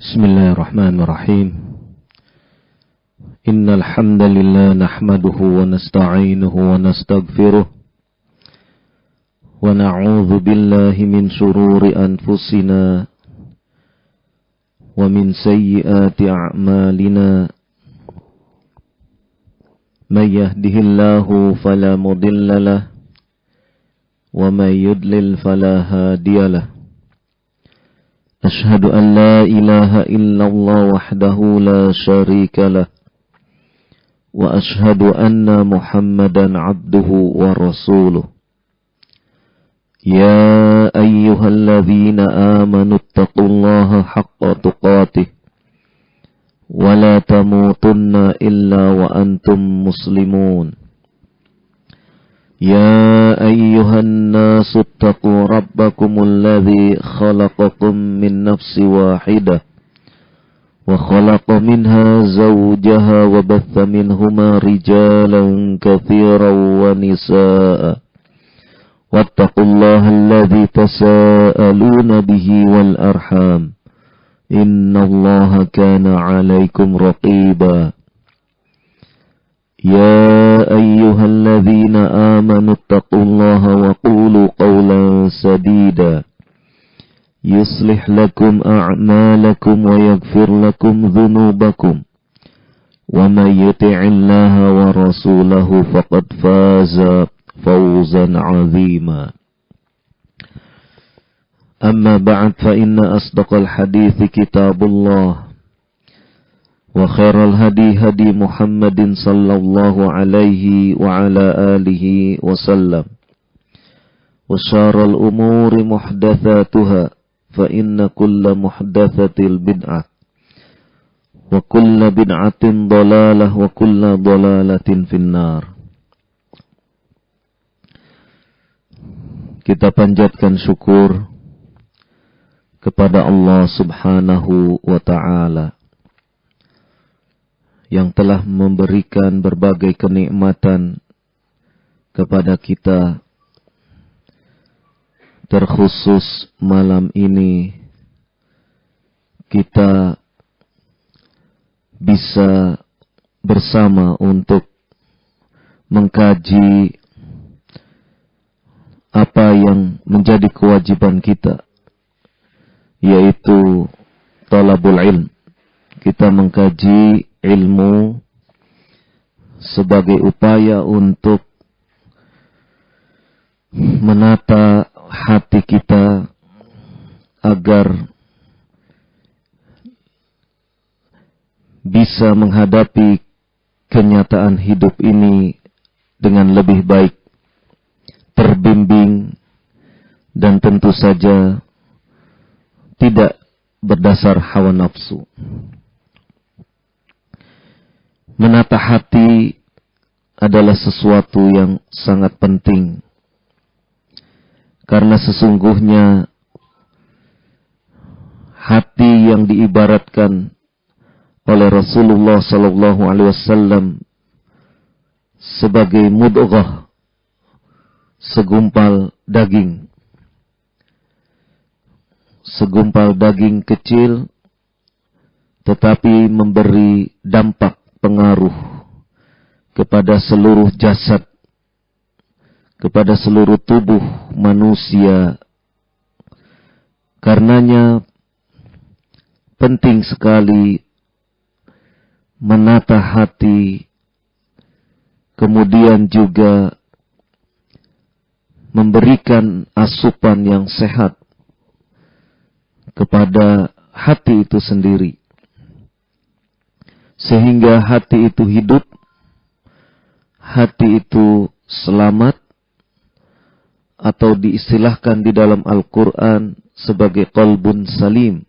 Bismillahirrahmanirrahim. Innal hamdalillah nahmaduhu wa nasta'inuhu wa nastaghfiruh wa na'udzu billahi min shururi anfusina wa min sayyiati a'malina. May yahdihillahu fala mudilla lahu wa may yudlil fala hadiya lahu. Ashhadu an la ilaha illallah wahdahu la syarika lah wa ashhadu anna Muhammadan abduhu wa rasuluh. Ya ayyuhalladzina amanu taqullaha haqqa tuqatih wa la tamutunna illa wa antum muslimun. يا أيها الناس اتقوا ربكم الذي خلقكم من نفس واحدة وخلق منها زوجها وبث منهما رجالا كثيرا ونساء واتقوا الله الذي تساءلون به والأرحام إن الله كان عليكم رقيبا. يا أيها الذين آمنوا اتقوا الله وقولوا قولا سديدا يصلح لكم أعمالكم ويغفر لكم ذنوبكم ومن يطع الله ورسوله فقد فاز فوزا عظيما. أما بعد فإن أصدق الحديث كتاب الله وخير الهدي هدي محمد صلى الله عليه وعلى آله وسلم وشر الأمور محدثاتها فإن كل محدثة بدعة وكل بدعة ضلالة وكل ضلالة في النار. Kita panjatkan syukur kepada Allah Subhanahu wa Ta'ala yang telah memberikan berbagai kenikmatan kepada kita, terkhusus malam ini kita bisa bersama untuk mengkaji apa yang menjadi kewajiban kita, yaitu talabul ilm. Kita mengkaji ilmu sebagai upaya untuk menata hati kita agar bisa menghadapi kenyataan hidup ini dengan lebih baik, terbimbing, dan tentu saja tidak berdasar hawa nafsu. Menata hati adalah sesuatu yang sangat penting, karena sesungguhnya hati yang diibaratkan oleh Rasulullah SAW sebagai mudghah, segumpal daging kecil, tetapi memberi dampak pengaruh kepada seluruh jasad, kepada seluruh tubuh manusia. Karenanya penting sekali menata hati, kemudian juga memberikan asupan yang sehat kepada hati itu sendiri, sehingga hati itu hidup, hati itu selamat, atau diistilahkan di dalam Al-Quran sebagai qalbun salim,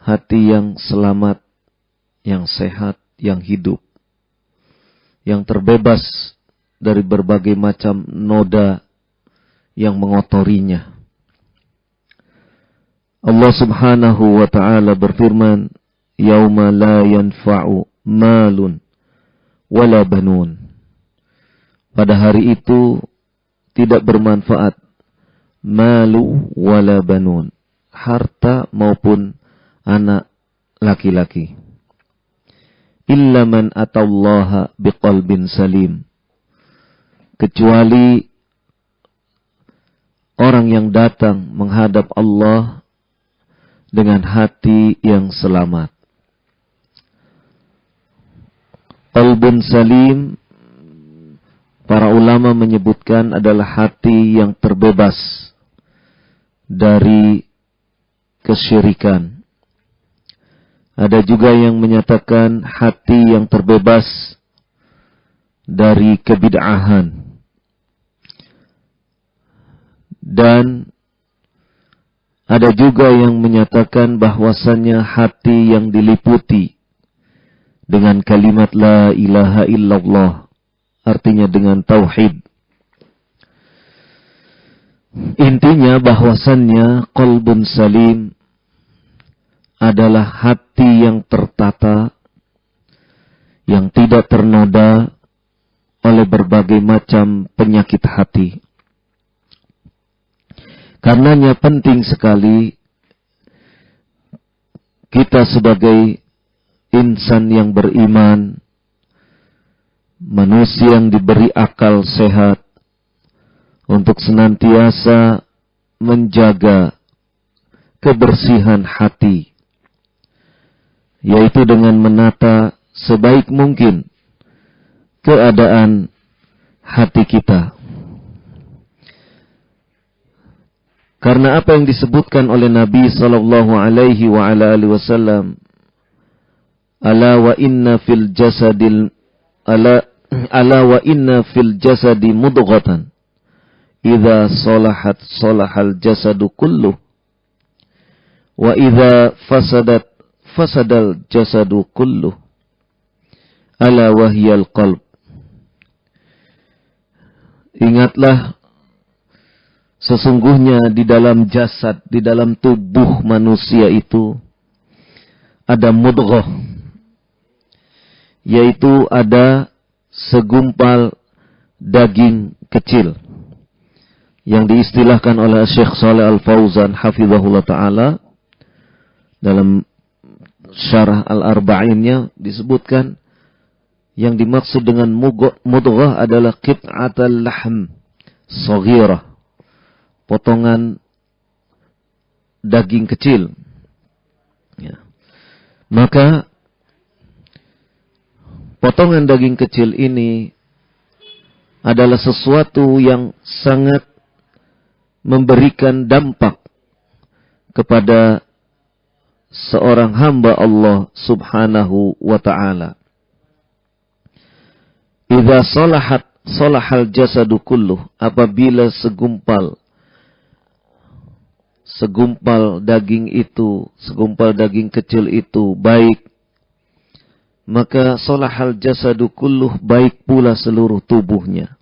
hati yang selamat, yang sehat, yang hidup, yang terbebas dari berbagai macam noda yang mengotorinya. Allah Subhanahu wa Ta'ala berfirman, yauma la yanfa'u malun wala banun. Pada hari itu tidak bermanfaat malu wala banun, harta maupun anak laki-laki. Illa man atallaha biqalbin salim. Kecuali orang yang datang menghadap Allah dengan hati yang selamat. Qalbun salim, para ulama menyebutkan adalah hati yang terbebas dari kesyirikan. Ada juga yang menyatakan hati yang terbebas dari kebid'ahan. Dan ada juga yang menyatakan bahwasannya hati yang diliputi dengan kalimat la ilaha illallah, artinya dengan tauhid. Intinya bahwasannya qalbun salim adalah hati yang tertata, yang tidak ternoda oleh berbagai macam penyakit hati. Karenanya penting sekali kita sebagai insan yang beriman, manusia yang diberi akal sehat, untuk senantiasa menjaga kebersihan hati, yaitu dengan menata sebaik mungkin keadaan hati kita. Karena apa yang disebutkan oleh Nabi sallallahu alaihi wa ala alihi wasallam, ala wa inna fil jasadi mudghatan idza salahat salahal jasadu kulluh wa idza fasadat fasadal jasadu kulluh, ala wahyal qalb. Ingatlah, sesungguhnya di dalam jasad, di dalam tubuh manusia itu ada mudghah, yaitu ada segumpal daging kecil yang diistilahkan oleh Syekh Shalih Al-Fauzan hafizahullah ta'ala dalam syarah Al-Arba'innya disebutkan yang dimaksud dengan mudghah adalah qit'atal lahm saghirah, potongan daging kecil. Ya. Maka potongan daging kecil ini adalah sesuatu yang sangat memberikan dampak kepada seorang hamba Allah subhanahu wa ta'ala. Idza salahal jasadu kulluh, apabila segumpal daging itu, segumpal daging kecil itu baik, maka salahal jasadu kulluh, baik pula seluruh tubuhnya.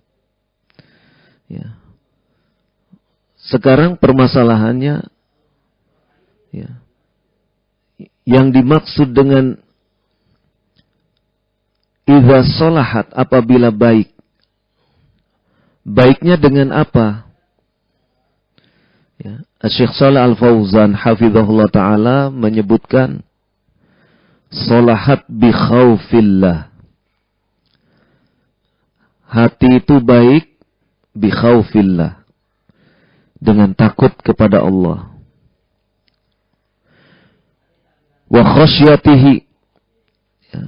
Ya. Sekarang permasalahannya, ya, yang dimaksud dengan idza salahat, apabila baik, baiknya dengan apa? Ya. Syekh Shalih Al-Fauzan hafizahullah ta'ala menyebutkan salahat bi khaufillah. Hati itu baik bi khaufillah, dengan takut kepada Allah. Wa khasyatihi, ya.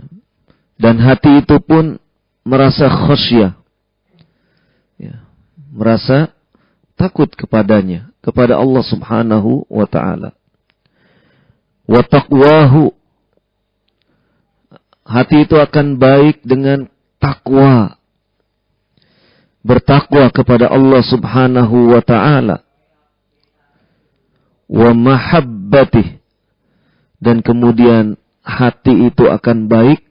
Dan hati itu pun merasa khasyah, ya, merasa takut kepadanya, kepada Allah subhanahu wa ta'ala. Wa taqwahu, hati itu akan baik dengan takwa, bertakwa kepada Allah subhanahu wa ta'ala. Wa mahabbatih, dan kemudian hati itu akan baik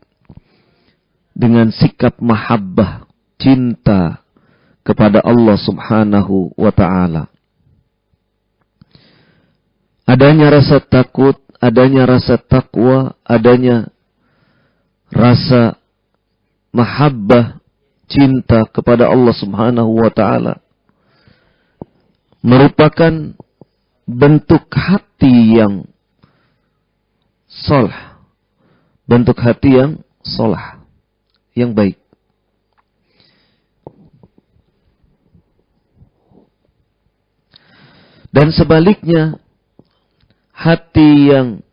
dengan sikap mahabbah, cinta kepada Allah subhanahu wa ta'ala. Adanya rasa takut, adanya rasa takwa, adanya rasa mahabbah, cinta kepada Allah subhanahu wa ta'ala merupakan bentuk hati yang solah, bentuk hati yang solah, yang baik. Dan sebaliknya, hati yang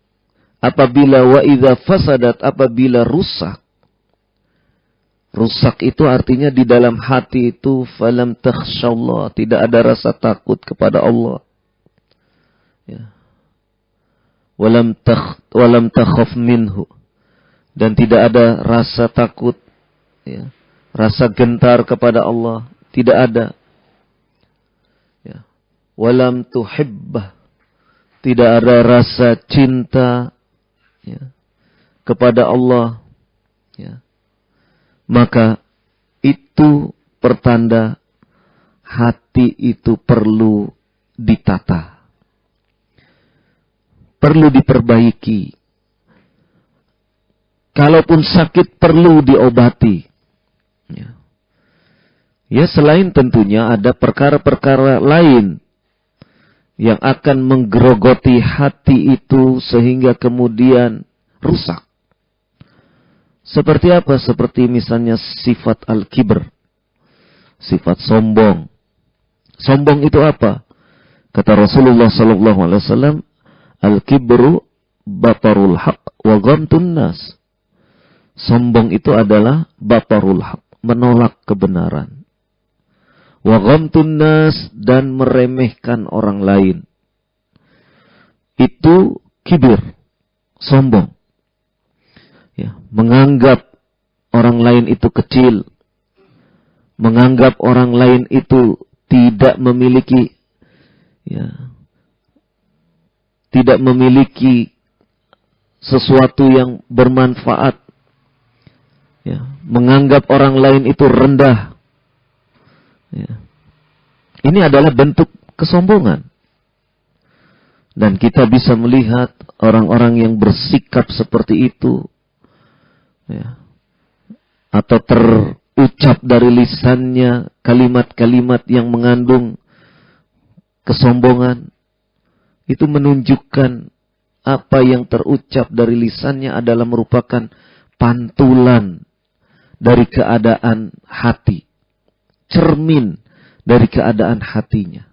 apabila wa idza fasadat, apabila rusak. Rusak itu artinya di dalam hati itu falam takhsyallah, tidak ada rasa takut kepada Allah. Ya. Walam takhaf minhu, dan tidak ada rasa takut, ya, rasa gentar kepada Allah, tidak ada. Ya. Walam tuhibbah, tidak ada rasa cinta, ya, kepada Allah, ya. Maka itu pertanda hati itu perlu ditata, perlu diperbaiki. Kalaupun sakit perlu diobati. Ya, selain tentunya ada perkara-perkara lain yang akan menggerogoti hati itu sehingga kemudian rusak. Seperti apa? Seperti misalnya sifat al-kibr, sifat sombong. Sombong itu apa? Kata Rasulullah SAW, al-kibru batarul haq wa ghamtun nas. Sombong itu adalah batarul haq, menolak kebenaran. Wa ghamtun nas, dan meremehkan orang lain. Itu kibir, sombong. Ya, menganggap orang lain itu kecil, menganggap orang lain itu tidak memiliki, ya, tidak memiliki sesuatu yang bermanfaat, ya, menganggap orang lain itu rendah. Ya. Ini adalah bentuk kesombongan. Dan kita bisa melihat orang-orang yang bersikap seperti itu, ya, atau terucap dari lisannya kalimat-kalimat yang mengandung kesombongan, itu menunjukkan apa yang terucap dari lisannya adalah merupakan pantulan dari keadaan hati, cermin dari keadaan hatinya.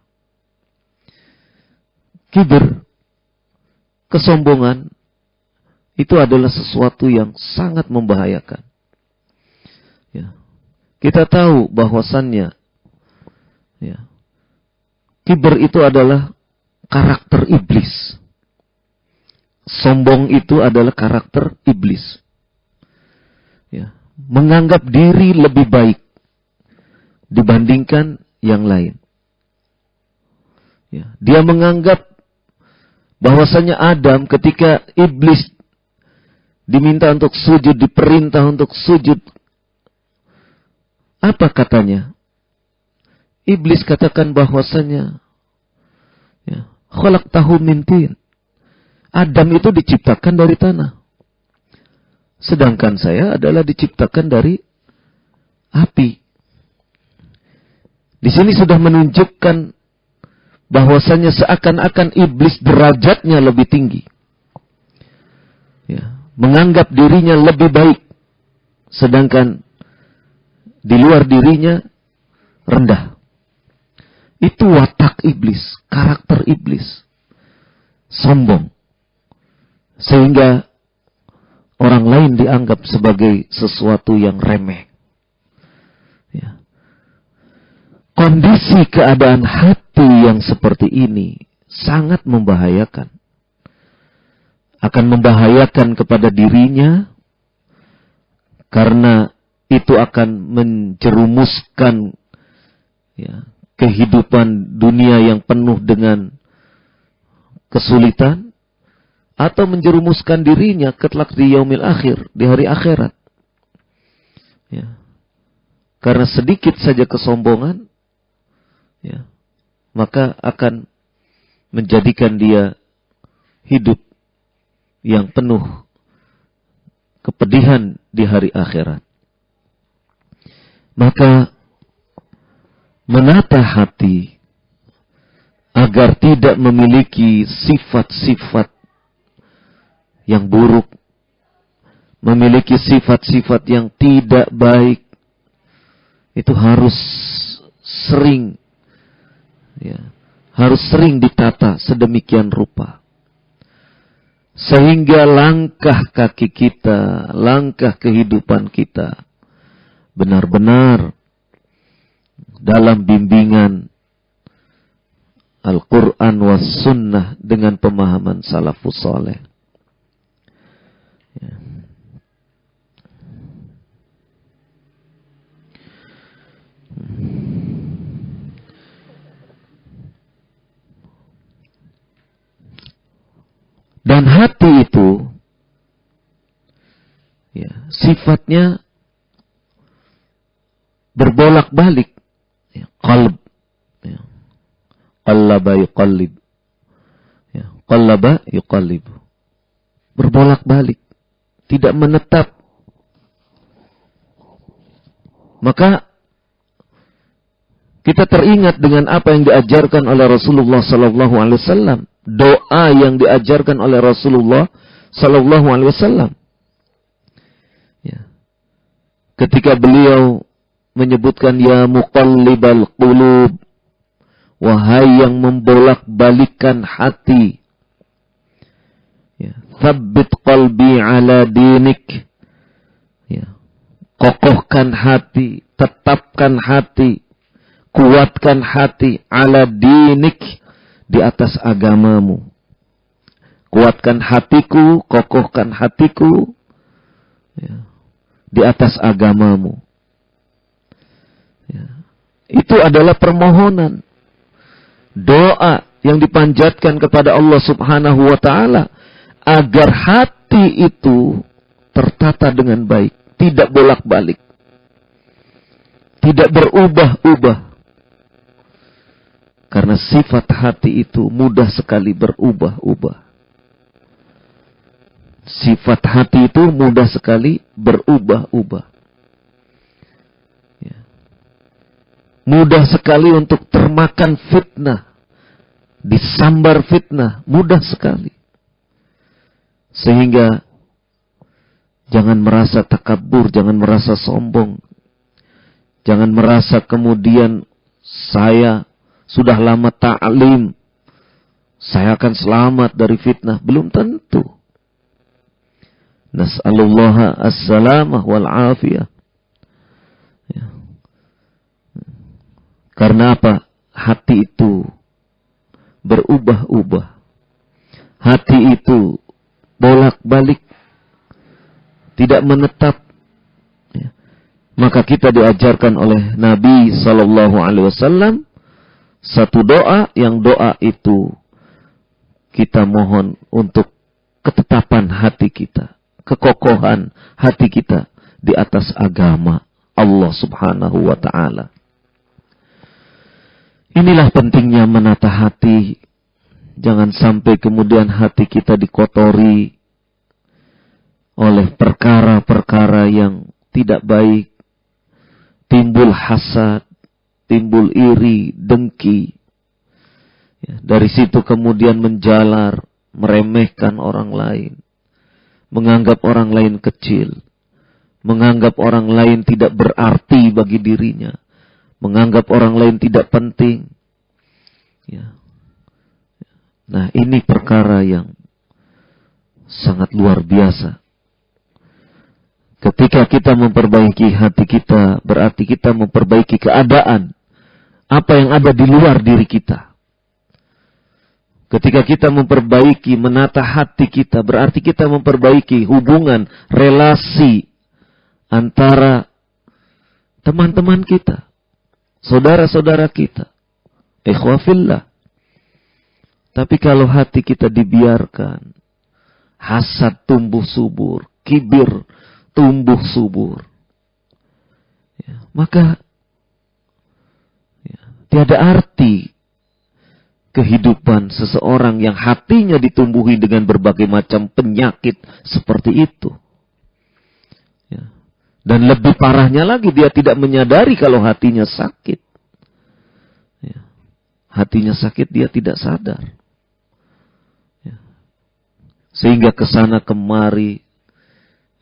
Kibir, kesombongan, itu adalah sesuatu yang sangat membahayakan. Ya. Kita tahu bahwasannya, ya, kibir itu adalah karakter iblis. Sombong itu adalah karakter iblis. Ya. Menganggap diri lebih baik dibandingkan yang lain. Ya. Dia menganggap bahwasanya Adam ketika iblis diminta untuk sujud, diperintah untuk sujud, apa katanya? Iblis katakan bahwasanya, ya, khalaqtahu min tin. Adam itu diciptakan dari tanah. Sedangkan saya adalah diciptakan dari api. Di sini sudah menunjukkan bahwasanya seakan-akan iblis derajatnya lebih tinggi. Ya. Menganggap dirinya lebih baik, sedangkan di luar dirinya rendah. Itu watak iblis, karakter iblis, sombong, sehingga orang lain dianggap sebagai sesuatu yang remeh. Ya. Kondisi keadaan hati yang seperti ini sangat membahayakan. Akan membahayakan kepada dirinya, karena itu akan menjerumuskan, ya, kehidupan dunia yang penuh dengan kesulitan, atau menjerumuskan dirinya kelak di yaumil akhir, di hari akhirat. Ya. Karena sedikit saja kesombongan, ya, maka akan menjadikan dia hidup yang penuh kepedihan di hari akhirat. Maka menata hati agar tidak memiliki sifat-sifat yang buruk, memiliki sifat-sifat yang tidak baik, itu harus sering, harus sering ditata sedemikian rupa. Sehingga langkah kaki kita, langkah kehidupan kita, benar-benar dalam bimbingan Al-Quran was Sunnah dengan pemahaman salafus saleh. Dan hati itu sifatnya berbolak-balik. Qalb. Qallaba yuqallib. Qallaba yuqallib. Berbolak-balik. Tidak menetap. Maka kita teringat dengan apa yang diajarkan oleh Rasulullah sallallahu alaihi wasallam, doa yang diajarkan oleh Rasulullah sallallahu alaihi wasallam. Ketika beliau menyebutkan ya muqallibal qulub, wahai yang membolak-balikkan hati, tsabbit qalbi ala dinik, kokohkan hati, tetapkan hati, kuatkan hati ala dinik, di atas agamamu. Kuatkan hatiku, kokohkan hatiku di atas agamamu. Itu adalah permohonan, doa yang dipanjatkan kepada Allah Subhanahu wa ta'ala agar hati itu tertata dengan baik, tidak bolak-balik, tidak berubah-ubah. Karena sifat hati itu mudah sekali berubah-ubah. Sifat hati itu mudah sekali berubah-ubah. Mudah sekali untuk termakan fitnah, disambar fitnah, mudah sekali. Sehingga jangan merasa takabur, jangan merasa sombong. Jangan merasa kemudian saya sudah lama ta'lim, saya akan selamat dari fitnah. Belum tentu. Nas'alullaha as-salamah wal-afiyah. Karena apa? Hati itu berubah-ubah. Hati itu bolak-balik, tidak menetap. Maka kita diajarkan oleh Nabi sallallahu alaihi wasallam satu doa, yang doa itu kita mohon untuk ketetapan hati kita, kekokohan hati kita di atas agama Allah Subhanahu wa ta'ala. Inilah pentingnya menata hati. Jangan sampai kemudian hati kita dikotori oleh perkara-perkara yang tidak baik. Timbul hasad, timbul iri, dengki. Dari situ kemudian menjalar, meremehkan orang lain. Menganggap orang lain kecil. Menganggap orang lain tidak berarti bagi dirinya. Menganggap orang lain tidak penting. Nah, ini perkara yang sangat luar biasa. Ketika kita memperbaiki hati kita, berarti kita memperbaiki keadaan apa yang ada di luar diri kita. Ketika kita memperbaiki, menata hati kita, berarti kita memperbaiki hubungan, relasi antara teman-teman kita, saudara-saudara kita, ikhwah fillah. Tapi kalau hati kita dibiarkan, hasad tumbuh subur, kibir tumbuh subur, maka tiada arti kehidupan seseorang yang hatinya ditumbuhi dengan berbagai macam penyakit seperti itu. Dan lebih parahnya lagi, dia tidak menyadari kalau hatinya sakit. Hatinya sakit, dia tidak sadar. sehingga kesana kemari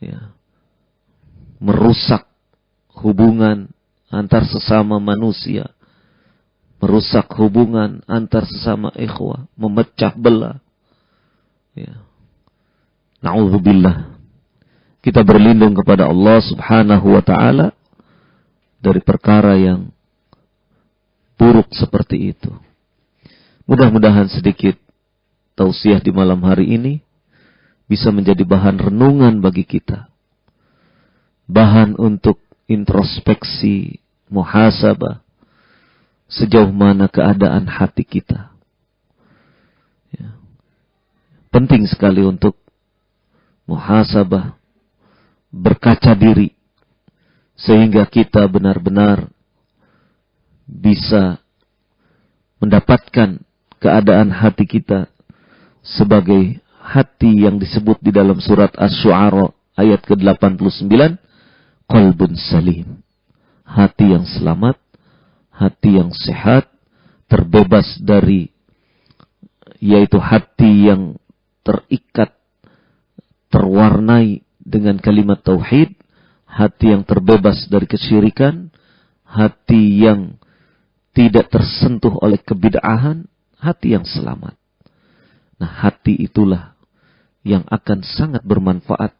ya, merusak hubungan antar sesama manusia, merusak hubungan antar sesama ikhwah, memecah belah. Ya. Na'udzubillah. Kita berlindung kepada Allah Subhanahu wa ta'ala dari perkara yang buruk seperti itu. Mudah-mudahan sedikit tausiah di malam hari ini bisa menjadi bahan renungan bagi kita. Bahan untuk introspeksi, muhasabah, sejauh mana keadaan hati kita. Ya. Penting sekali untuk muhasabah, berkaca diri, sehingga kita benar-benar bisa mendapatkan keadaan hati kita sebagai hati yang disebut di dalam surat Asy-Syu'ara ayat ke-89, qalbun salim, hati yang selamat, hati yang sehat, terbebas dari, yaitu hati yang terikat, terwarnai dengan kalimat tauhid, hati yang terbebas dari kesyirikan, hati yang tidak tersentuh oleh kebid'ahan, hati yang selamat. Nah, hati itulah yang akan sangat bermanfaat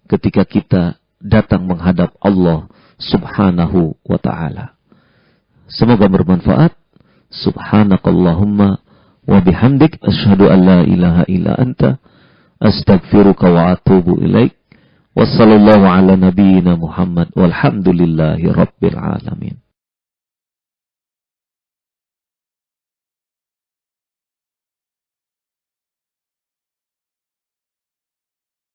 ketika kita datang menghadap Allah Subhanahu wa ta'ala. Semoga bermanfaat. Subhanakallahumma wa bihamdik asyhadu an la ilaha illa anta astaghfiruka wa atubu ilaik. Wassallallahu ala nabiyyina Muhammad walhamdulillahi rabbil alamin.